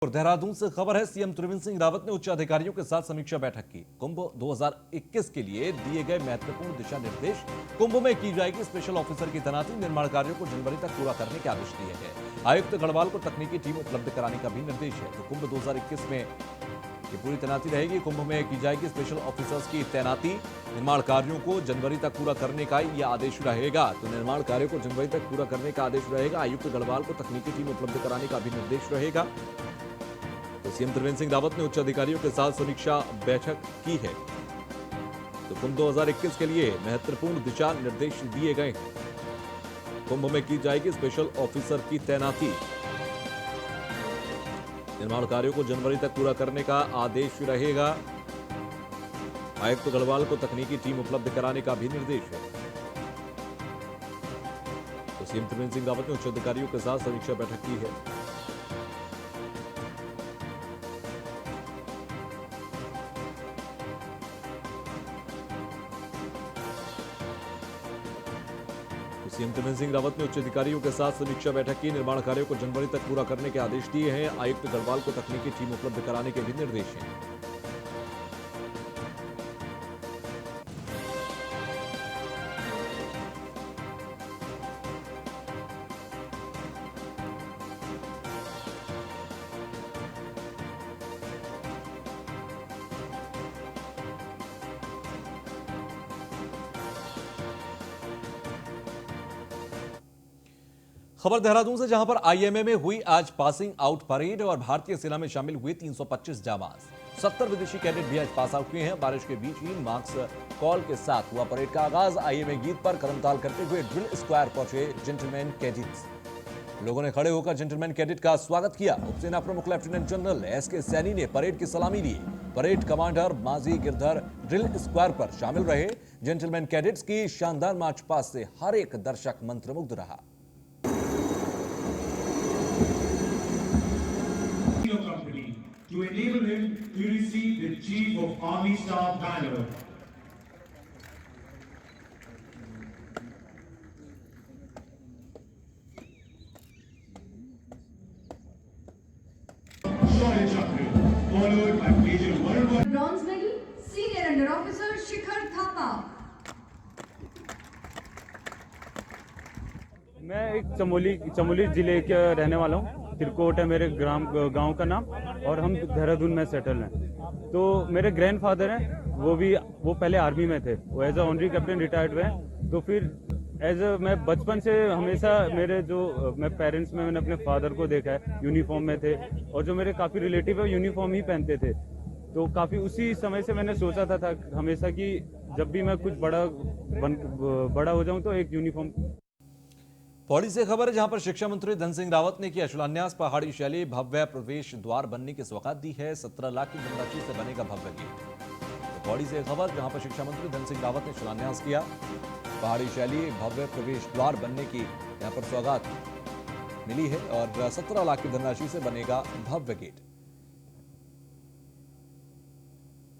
और देहरादून से खबर है, सीएम त्रिवेंद्र सिंह रावत ने उच्च अधिकारियों के साथ समीक्षा बैठक की। कुंभ 2021 के लिए दिए गए महत्वपूर्ण दिशा निर्देश, कुंभ में की जाएगी स्पेशल ऑफिसर की तैनाती, निर्माण कार्यों को जनवरी तक पूरा करने के आदेश दिए गए। आयुक्त गढ़वाल को तकनीकी टीम उपलब्ध कराने का भी निर्देश है। तो कुंभ 2021 में ये पूरी तैनाती रहेगी। कुंभ में की जाएगी स्पेशल ऑफिसर्स की तैनाती, निर्माण कार्यों को जनवरी तक पूरा करने का यह आदेश रहेगा। तो निर्माण कार्यों को जनवरी तक पूरा करने का आदेश रहेगा। आयुक्त गढ़वाल को तकनीकी टीम उपलब्ध कराने का भी निर्देश रहेगा। तो सीएम त्रिवेंद्र सिंह रावत ने उच्च अधिकारियों के साथ समीक्षा बैठक की है। तो कुंभ 2021 के लिए महत्वपूर्ण दिशा निर्देश दिए गए हैं। कुंभ में की जाएगी स्पेशल ऑफिसर की तैनाती, निर्माण कार्यों को जनवरी तक पूरा करने का आदेश रहेगा। आयुक्त गढ़वाल को तकनीकी टीम उपलब्ध कराने का भी निर्देश है। तो सीएम त्रिवेंद्र सिंह रावत ने उच्च अधिकारियों के साथ समीक्षा बैठक की है। सीएम त्रिवेंद्र सिंह रावत ने उच्च अधिकारियों के साथ समीक्षा बैठक की, निर्माण कार्यों को जनवरी तक पूरा करने के आदेश दिए हैं। आयुक्त गढ़वाल को तकनीकी टीम उपलब्ध कराने के भी निर्देश हैं। खबर देहरादून से, जहां पर आईएमए में हुई आज पासिंग आउट परेड और भारतीय सेना में शामिल हुए 325 जाबाज, 70 विदेशी कैडेट भी आज पास आउट हुए हैं। बारिश के बीच ही मार्क्स कॉल के साथ हुआ परेड का आगाज। आईएमए गीत पर करमताल करते हुए ड्रिल स्क्वायर पहुंचे जेंटलमैन कैडेट्स। लोगों ने खड़े होकर जेंटलमैन कैडेट का स्वागत किया। उपसेना प्रमुख लेफ्टिनेंट जनरल एसके सैनी ने परेड की सलामी ली। परेड कमांडर माजी गिरधर ड्रिल स्क्वायर पर शामिल रहे। जेंटलमैन कैडेट्स की शानदार मार्च पास्ट से हर एक दर्शक मंत्रमुग्ध रहा। To enable him to receive the Chief of Army Staff Banner. Shaurya Chakra, followed by Major Varun. Bronze medal, Senior Under Officer Shikhar Thapa. मैं एक चमोली जिले के रहने वाला हूँ। तिरकोट है मेरे गांव का नाम, और हम देहरादून में सेटल हैं। तो मेरे ग्रैंडफादर हैं, वो पहले आर्मी में थे, वो as a honorary captain retired हुए हैं। तो फिर मैं बचपन से हमेशा मैं पेरेंट्स में मैंने अपने फादर को देखा है यूनिफॉर्म में थे, और जो मेरे काफ़ी रिलेटिव है यूनिफॉर्म ही पहनते थे। तो काफ़ी उसी समय से मैंने सोचा था हमेशा कि जब भी मैं कुछ बड़ा हो जाऊँ तो एक यूनिफॉर्म। पौड़ी से खबर है, जहां पर शिक्षा मंत्री धन सिंह रावत ने किया शिलान्यास। पहाड़ी शैली भव्य प्रवेश द्वार बनने की सौगात दी है। 17 लाख की धनराशि से बनेगा भव्य गेट। तो पौड़ी से खबर, जहां पर शिक्षा मंत्री धन सिंह रावत ने शिलान्यास किया। पहाड़ी शैली भव्य प्रवेश द्वार बनने की यहां पर सौगात मिली है और 17 लाख की धनराशि से बनेगा भव्य गेट।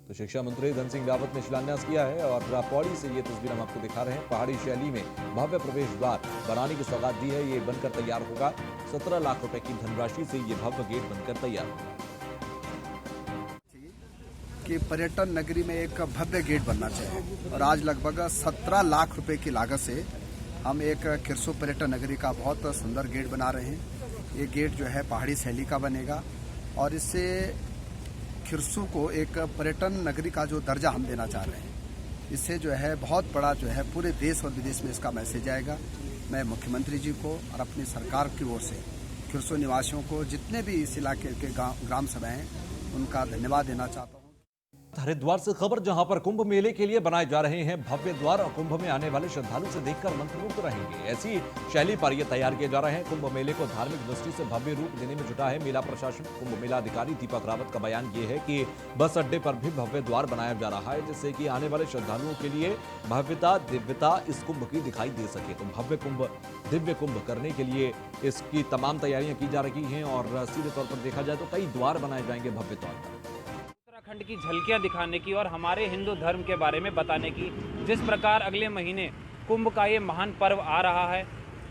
तो शिक्षा मंत्री धन सिंह रावत ने शिलान्यास किया है और पौड़ी से ये तस्वीर हम आपको दिखा रहे हैं। पहाड़ी शैली में भव्य प्रवेश द्वार बनाने की सौगात दी है। ये बनकर तैयार होगा। 17 लाख रुपए की धनराशि से ये भव्य गेट बनकर तैयार होगा। कि पर्यटन नगरी में एक भव्य गेट बनना चाहिए, और आज लगभग 17 लाख रुपए की लागत से हम एक किरसो पर्यटन नगरी का बहुत सुंदर गेट बना रहे हैं। ये गेट जो है पहाड़ी शैली का बनेगा, और इससे खिरसू को एक पर्यटन नगरी का जो दर्जा हम देना चाह रहे हैं, इससे जो है बहुत बड़ा पूरे देश और विदेश में इसका मैसेज आएगा। मैं मुख्यमंत्री जी को और अपनी सरकार की ओर से खिरसू निवासियों को, जितने भी इस इलाके के ग्राम सभाएं हैं, उनका धन्यवाद देना चाहता हूँ। हरिद्वार से खबर, जहां पर कुंभ मेले के लिए बनाए जा रहे हैं भव्य द्वार, और कुंभ में आने वाले श्रद्धालु से देखकर मंत्रमुग्ध रहेंगे। ऐसी शैली पर ये तैयार किए जा रहे हैं। कुंभ मेले को धार्मिक दृष्टि से भव्य रूप देने में जुटा है मेला प्रशासन। कुंभ मेला अधिकारी दीपक रावत का बयान ये है कि बस अड्डे पर भी भव्य द्वार बनाया जा रहा है, जिससे कि आने वाले श्रद्धालुओं के लिए भव्यता दिव्यता इस कुंभ की दिखाई दे सके। तो भव्य कुंभ दिव्य कुंभ करने के लिए इसकी तमाम तैयारियां की जा रही हैं, और सीधे तौर पर देखा जाए तो कई द्वार बनाए जाएंगे भव्य तौर पर। उत्तराखंड की झलकियां दिखाने की और हमारे हिंदू धर्म के बारे में बताने की। जिस प्रकार अगले महीने कुंभ का ये महान पर्व आ रहा है,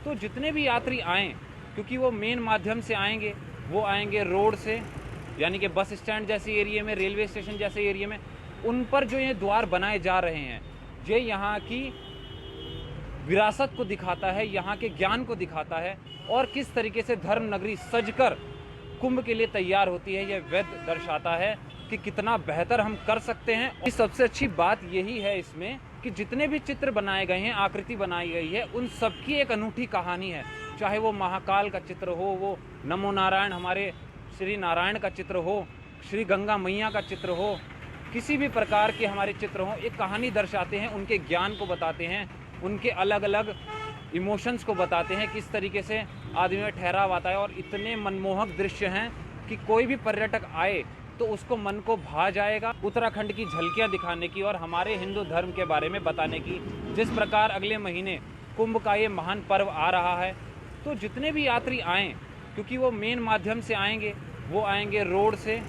तो जितने भी यात्री आएं, क्योंकि वो मेन माध्यम से आएंगे, वो आएंगे रोड से, यानी कि बस स्टैंड जैसे एरिया में, रेलवे स्टेशन जैसे एरिया में, उन पर जो ये द्वार बनाए जा रहे हैं, ये यहाँ की विरासत को दिखाता है, यहाँ के ज्ञान को दिखाता है और किस तरीके से धर्म नगरी सजकर कुंभ के लिए तैयार होती है, यह वेद दर्शाता है कि कितना बेहतर हम कर सकते हैं। और सबसे अच्छी बात यही है इसमें कि जितने भी चित्र बनाए गए हैं, आकृति बनाई गई है, उन सबकी एक अनूठी कहानी है। चाहे वो महाकाल का चित्र हो, वो नमो नारायण हमारे श्री नारायण का चित्र हो, श्री गंगा मैया का चित्र हो, किसी भी प्रकार के हमारे चित्र हों, एक कहानी दर्शाते हैं, उनके ज्ञान को बताते हैं, उनके अलग अलग इमोशंस को बताते हैं, किस तरीके से आदमी में ठहराव आता है। और इतने मनमोहक दृश्य हैं कि कोई भी पर्यटक आए तो उसको मन को भा जाएगा। उत्तराखंड की झलकियां दिखाने की और हमारे हिंदू धर्म के बारे में बताने की, जिस प्रकार अगले महीने कुंभ का ये महान पर्व आ रहा है, तो जितने भी यात्री आएँ, क्योंकि वो मेन माध्यम से आएंगे, वो आएंगे रोड से,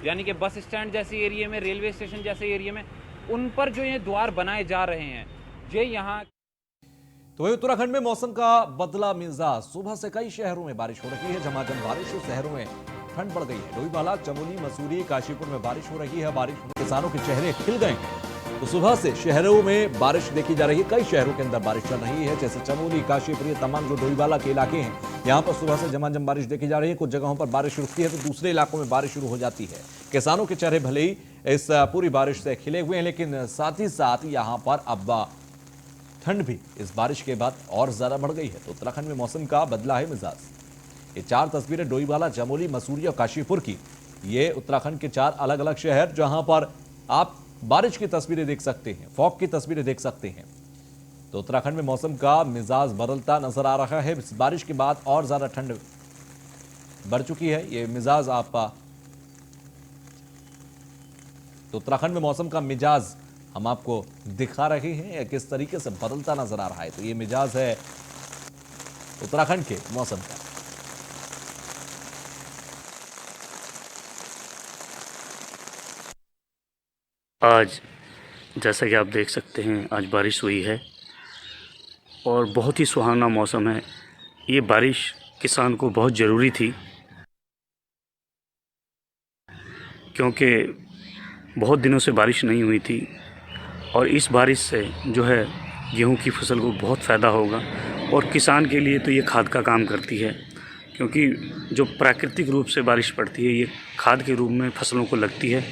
यानी कि बस स्टैंड जैसे एरिया में, रेलवे स्टेशन जैसे एरिया में, उन पर जो ये द्वार बनाए जा रहे हैं, ये यहाँ। तो वही उत्तराखंड में मौसम का बदला मिजाज। सुबह से कई शहरों में बारिश हो रही है, झमाझम बारिश, शहरों में ठंड बढ़ गई है। डोईवाला, चमोली, मसूरी, काशीपुर में बारिश हो रही है। बारिश में किसानों के चेहरे खिल गए हैं। तो सुबह से शहरों में बारिश देखी जा रही है। कई शहरों के अंदर बारिश चल रही है, जैसे चमोली, काशीपुर, ये तमाम जो डोईवाला के इलाके हैं, यहाँ पर सुबह से झमाझम बारिश देखी जा रही है। कुछ जगहों पर बारिश रुकती है तो दूसरे इलाकों में बारिश शुरू हो जाती है। किसानों के चेहरे भले ही इस पूरी बारिश से खिले हुए हैं, लेकिन साथ ही साथ यहाँ पर अब ठंड भी इस बारिश के बाद और ज्यादा बढ़ गई है। तो उत्तराखंड में मौसम का बदला है मिजाज। ये 4 तस्वीरें डोईवाला, चमोली, मसूरी और काशीपुर की। ये उत्तराखंड के 4 अलग अलग शहर जहां पर आप बारिश की तस्वीरें देख सकते हैं, फॉग की तस्वीरें देख सकते हैं। तो उत्तराखंड में मौसम का मिजाज बदलता नजर आ रहा है। इस बारिश के बाद और ज्यादा ठंड बढ़ चुकी है। ये मिजाज आपका, तो उत्तराखंड में मौसम का मिजाज हम आपको दिखा रहे हैं किस तरीके से बदलता नजर आ रहा है। तो ये मिजाज है उत्तराखंड के मौसम का। आज जैसा कि आप देख सकते हैं, आज बारिश हुई है और बहुत ही सुहाना मौसम है। ये बारिश किसान को बहुत ज़रूरी थी, क्योंकि बहुत दिनों से बारिश नहीं हुई थी और इस बारिश से जो है गेहूं की फसल को बहुत फ़ायदा होगा। और किसान के लिए तो ये खाद का काम करती है, क्योंकि जो प्राकृतिक रूप से बारिश पड़ती है, ये खाद के रूप में फसलों को लगती है।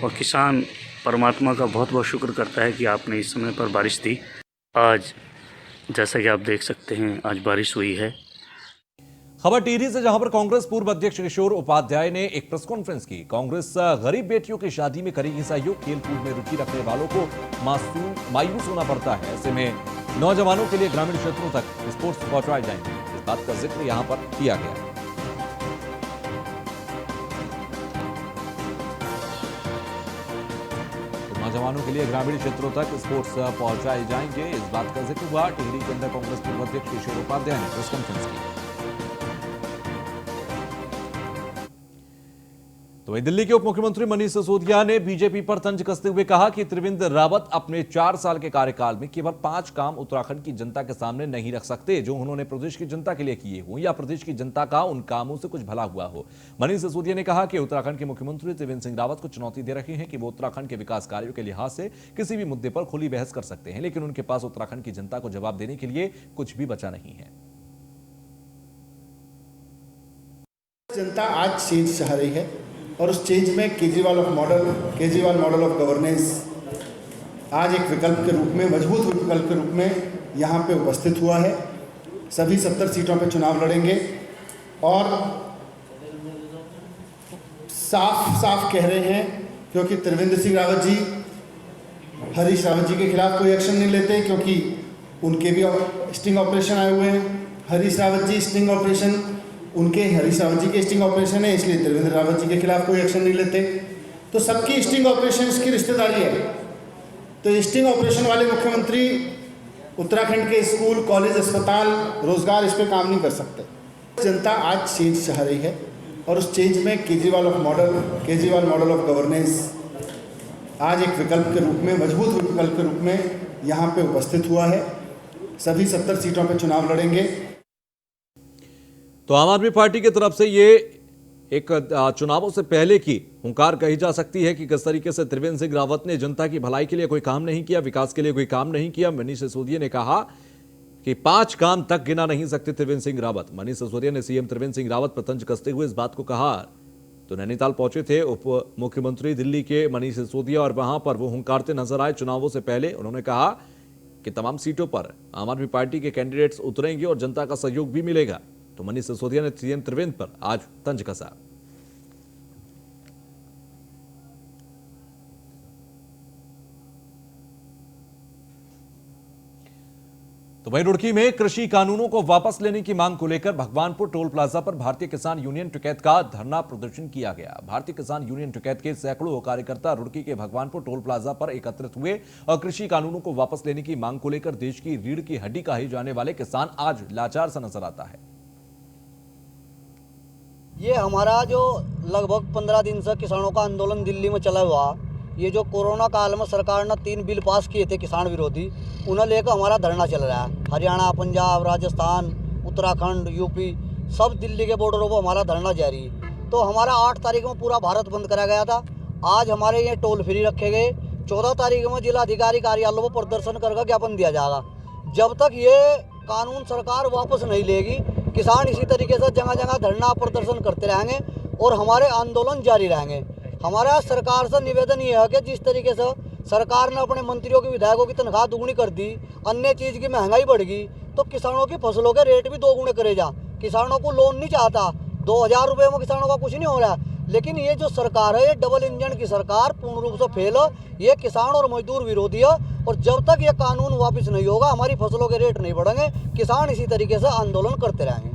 और किसान परमात्मा का बहुत बहुत शुक्र करता है कि आपने इस समय पर बारिश दी। आज जैसा कि आप देख सकते हैं, आज बारिश हुई है। खबर टिहरी से, जहां पर कांग्रेस पूर्व अध्यक्ष किशोर उपाध्याय ने एक प्रेस कॉन्फ्रेंस की। कांग्रेस गरीब बेटियों की शादी में करेगी सहयोग, खेल कूद में रुचि रखने वालों को मायूस होना पड़ता है। ऐसे में नौजवानों के लिए ग्रामीण क्षेत्रों तक स्पोर्ट्स पहुंचाए जाएंगे। इस बात का जिक्र यहां पर किया गया। तो नौजवानों के लिए ग्रामीण क्षेत्रों तक स्पोर्ट्स पहुंचाए जाएंगे, इस बात का जिक्र हुआ। टिहरी के अंदर कांग्रेस पूर्व अध्यक्ष किशोर उपाध्याय ने प्रेस कॉन्फ्रेंस की। तो वहीं दिल्ली के उप मुख्यमंत्री मनीष सिसोदिया ने बीजेपी पर तंज कसते हुए कहा कि त्रिवेंद्र रावत अपने 4 साल के कार्यकाल में केवल 5 काम उत्तराखंड की जनता के सामने नहीं रख सकते जो उन्होंने प्रदेश की जनता के लिए किए हों या प्रदेश की जनता का उन कामों से कुछ भला हुआ हो। मनीष सिसोदिया ने कहा कि उत्तराखंड के मुख्यमंत्री त्रिवेंद्र सिंह रावत को चुनौती दे रहे हैं कि वो उत्तराखंड के विकास कार्यों के लिहाज से किसी भी मुद्दे पर खुली बहस कर सकते हैं, लेकिन उनके पास उत्तराखंड की जनता को जवाब देने के लिए कुछ भी बचा नहीं है। जनता आज चेंज चाह रही है और उस चेंज में केजरीवाल मॉडल ऑफ गवर्नेंस आज एक विकल्प के रूप में, मजबूत विकल्प के रूप में यहाँ पे उपस्थित हुआ है। सभी 70 सीटों पे चुनाव लड़ेंगे और साफ कह रहे हैं, क्योंकि त्रिवेंद्र सिंह रावत जी हरीश रावत जी के खिलाफ कोई एक्शन नहीं लेते, क्योंकि उनके भी स्टिंग ऑपरेशन आए हुए हैं। हरीश रावत जी स्टिंग ऑपरेशन, उनके हरीश रावत जी के स्टिंग ऑपरेशन है, इसलिए त्रिवेंद्र रावत जी के खिलाफ कोई एक्शन नहीं लेते। तो सबकी स्टिंग ऑपरेशन की रिश्तेदारी है। तो स्टिंग ऑपरेशन वाले मुख्यमंत्री उत्तराखंड के स्कूल, कॉलेज, अस्पताल, रोजगार इस पर काम नहीं कर सकते। जनता आज चेंज चाह रही है और उस चेंज में केजरीवाल मॉडल ऑफ गवर्नेंस आज एक विकल्प के रूप में, मजबूत विकल्प के रूप में यहाँ पे उपस्थित हुआ है। सभी 70 सीटों पे चुनाव लड़ेंगे। तो आम आदमी पार्टी की तरफ से ये एक चुनावों से पहले की हुंकार कही जा सकती है कि किस तरीके से त्रिवेंद्र सिंह रावत ने जनता की भलाई के लिए कोई काम नहीं किया, विकास के लिए कोई काम नहीं किया। मनीष सिसोदिया ने कहा कि 5 काम तक गिना नहीं सकते त्रिवेंद्र सिंह रावत। मनीष सिसोदिया ने सीएम त्रिवेंद्र सिंह रावत पर तंज कसते हुए इस बात को कहा। तो नैनीताल पहुंचे थे उप मुख्यमंत्री दिल्ली के मनीष सिसोदिया और वहां पर वो हुंकारते नजर आए। चुनावों से पहले उन्होंने कहा कि तमाम सीटों पर आम आदमी पार्टी के कैंडिडेट्स उतरेंगे और जनता का सहयोग भी मिलेगा। तो मनीष सिसोदिया ने सीएम त्रिवेंद्र पर आज तंज कसा। तो वहीं रुड़की में कृषि कानूनों को वापस लेने की मांग को लेकर भगवानपुर टोल प्लाजा पर भारतीय किसान यूनियन टिकैत का धरना प्रदर्शन किया गया। भारतीय किसान यूनियन टिकैत के सैकड़ों कार्यकर्ता रुड़की के भगवानपुर टोल प्लाजा पर एकत्रित हुए और कृषि कानूनों को वापस लेने की मांग को लेकर देश की रीढ़ की हड्डी कहे जाने वाले किसान आज लाचार सा नजर आता है। ये हमारा जो लगभग 15 दिन से किसानों का आंदोलन दिल्ली में चला हुआ, ये जो कोरोना काल में सरकार ने 3 बिल पास किए थे किसान विरोधी, उन्हें लेकर हमारा धरना चल रहा है। हरियाणा, पंजाब, राजस्थान, उत्तराखंड, यूपी, सब दिल्ली के बॉर्डरों पर हमारा धरना जारी है। तो हमारा 8 तारीख में पूरा भारत बंद करा गया था। आज हमारे ये टोल फ्री रखे गए। 14 तारीख में जिला अधिकारी कार्यालयों पर प्रदर्शन करके ज्ञापन दिया जाएगा। जब तक ये कानून सरकार वापस नहीं लेगी, किसान इसी तरीके से जगह जगह धरना प्रदर्शन करते रहेंगे और हमारे आंदोलन जारी रहेंगे। हमारा सरकार से निवेदन ये है कि जिस तरीके से सरकार ने अपने मंत्रियों की, विधायकों की तनख्वाह दुगुनी कर दी, अन्य चीज़ की महंगाई बढ़ गई, तो किसानों की फसलों के रेट भी 2 गुने करे जा। किसानों को लोन नहीं चाहता, 2000 रुपये में किसानों का कुछ नहीं हो रहा। लेकिन ये जो सरकार है, ये डबल इंजन की सरकार पूर्ण रूप से फेल है। ये किसान और मजदूर विरोधी है और जब तक ये कानून वापस नहीं होगा, हमारी फसलों के रेट नहीं बढ़ेंगे। किसान इसी तरीके से आंदोलन करते रहेंगे।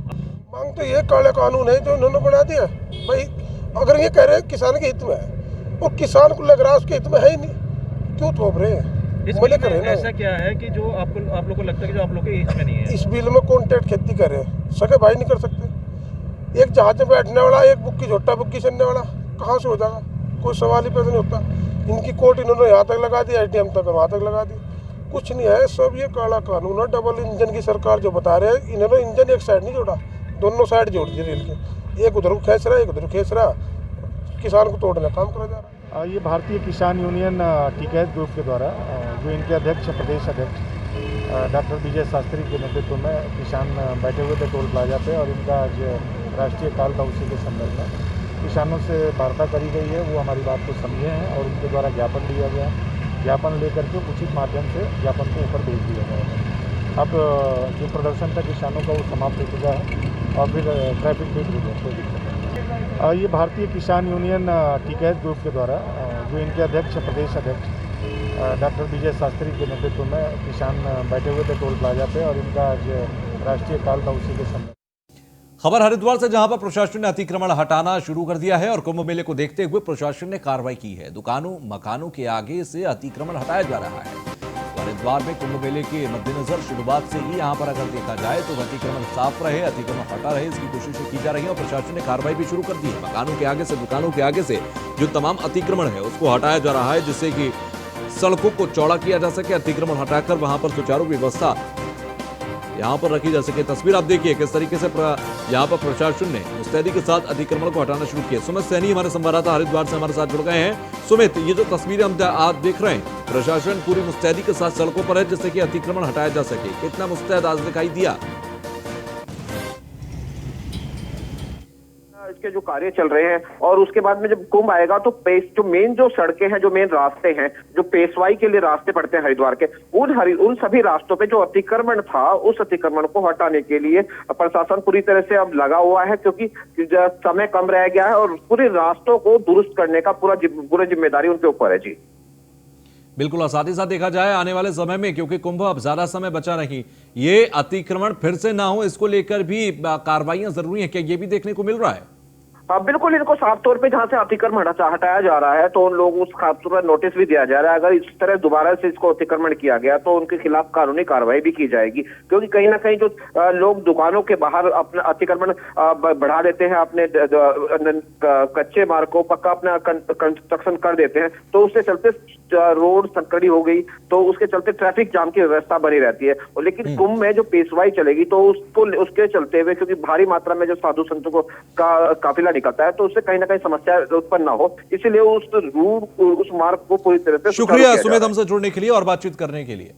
मांग तो ये काला कानून है जो उन्होंने बना दिया भाई। अगर ये कह रहे हैं किसान के हित में है और किसान को लग रहा है उसके हित में है ही नहीं, क्यों थोप रहे हैं? ऐसा क्या है कि जो आप लोग को लगता है कि जो आप लोग के हित में नहीं है? इस बिल में कॉन्ट्रैक्ट खेती कर रहे हैं, सगे भाई नहीं कर सकते। एक जहाज में बैठने वाला, एक बुक्की झोटा बुक्की चलने वाला कहाँ से हो जाएगा? कोई सवाल ही पैदा नहीं होता। इनकी कोर्ट इन्होंने यहाँ तक लगा दी, एसडीएम तक वहाँ तक लगा दी, कुछ नहीं है। सब ये काला कानून है। डबल इंजन की सरकार जो बता रहे हैं, इन्होंने इंजन एक साइड नहीं जोड़ा, दोनों साइड जोड़ दिए रेल के। एक उधर खींच रहा है, एक उधर खींच रहा, किसान को तोड़ने का काम करा जा रहा है। ये भारतीय किसान यूनियन टिकैत ग्रुप के द्वारा जो इनके अध्यक्ष, प्रदेश अध्यक्ष डॉक्टर विजय शास्त्री के नेतृत्व में किसान बैठे हुए थे टोल प्लाजा पे और इनका आज राष्ट्रीय काल था। उसी के संदर्भ में किसानों से वार्ता करी गई है, वो हमारी बात को समझे हैं और उनके द्वारा ज्ञापन दिया गया। ज्ञापन लेकर के उचित माध्यम से ज्ञापन को ऊपर भेज दिया गया है। अब जो प्रदर्शन था किसानों का वो समाप्त हो चुका है और फिर ट्रैफिक भी हो गया, कोई दिक्कत नहीं। ये भारतीय किसान यूनियन टिकैत ग्रुप के द्वारा जो इनके अध्यक्ष, प्रदेश अध्यक्ष डॉक्टर विजय शास्त्री के नेतृत्व में किसान बैठे हुए थे टोल प्लाजा पे और इनका आज राष्ट्रीय काल था। उसी के संदर्भ खबर हरिद्वार से, जहां पर प्रशासन ने अतिक्रमण हटाना शुरू कर दिया है और कुंभ मेले को देखते हुए प्रशासन ने कार्रवाई की है। दुकानों, मकानों के आगे से अतिक्रमण हटाया जा रहा है। हरिद्वार में कुंभ मेले के मद्देनजर शुरुआत से ही यहां पर अगर देखा जाए तो अतिक्रमण साफ रहे, अतिक्रमण हटा रहे, इसकी कोशिशें की जा रही है और प्रशासन ने कार्रवाई भी शुरू कर दी है। मकानों के आगे से, दुकानों के आगे से जो तमाम अतिक्रमण है उसको हटाया जा रहा है, जिससे कि सड़कों को चौड़ा किया जा सके, अतिक्रमण हटाकर वहां पर सुचारू व्यवस्था यहां पर रखी जा सके। तस्वीर आप देखिए किस तरीके से यहां पर प्रशासन ने मुस्तैदी के साथ अतिक्रमण को हटाना शुरू किया। सुमित सैनी हमारे संवाददाता हरिद्वार से हमारे साथ जुड़ गए हैं। सुमित, ये जो तस्वीरें हम आप देख रहे हैं, प्रशासन पूरी मुस्तैदी के साथ सड़कों पर है जिससे कि अतिक्रमण हटाया जा सके। कितना मुस्तैद आज दिखाई दिया? इसके जो कार्य चल रहे हैं और उसके बाद में जब कुंभ आएगा तो जो मेन जो सड़कें हैं, जो मेन रास्ते हैं, जो पेशवाई के लिए रास्ते पड़ते हैं हरिद्वार के, उन सभी रास्तों पे जो अतिक्रमण था, उस अतिक्रमण को हटाने के लिए प्रशासन पूरी तरह से अब लगा हुआ है, क्योंकि समय कम रह गया है और पूरे रास्तों को दुरुस्त करने का पूरा जिम्मेदारी उनके ऊपर है। जी बिल्कुल, और साथ ही साथ देखा जाए आने वाले समय में, क्योंकि कुंभ अब ज्यादा समय बचा नहीं, ये अतिक्रमण फिर से ना हो, इसको लेकर भी कार्रवाइयां जरूरी है, क्या ये भी देखने को मिल रहा है? बिल्कुल, इनको साफ तौर पे जहां से अतिक्रमण हटाया जा रहा है तो उन लोगों को खास तौर पर नोटिस भी दिया जा रहा है। अगर इस तरह दोबारा से इसको अतिक्रमण किया गया तो उनके खिलाफ कानूनी कार्रवाई भी की जाएगी, क्योंकि कहीं ना कहीं जो लोग दुकानों के बाहर अपना अतिक्रमण बढ़ा देते हैं, अपने कच्चे मार्ग को पक्का अपना कंस्ट्रक्शन कर देते हैं, तो उससे चलते रोड संकड़ी हो गई, तो उसके चलते ट्रैफिक जाम की व्यवस्था बनी रहती है। लेकिन कुंभ में जो पेशवाई चलेगी तो उसके चलते हुए, क्योंकि भारी मात्रा में जो साधु संतों को काफिला निकलता है तो उससे कहीं ना कहीं समस्या उत्पन्न ना हो, इसीलिए उस मार्ग को पूरी तरह से शुक्रिया सुमेध हमसे जुड़ने के लिए और बातचीत करने के लिए।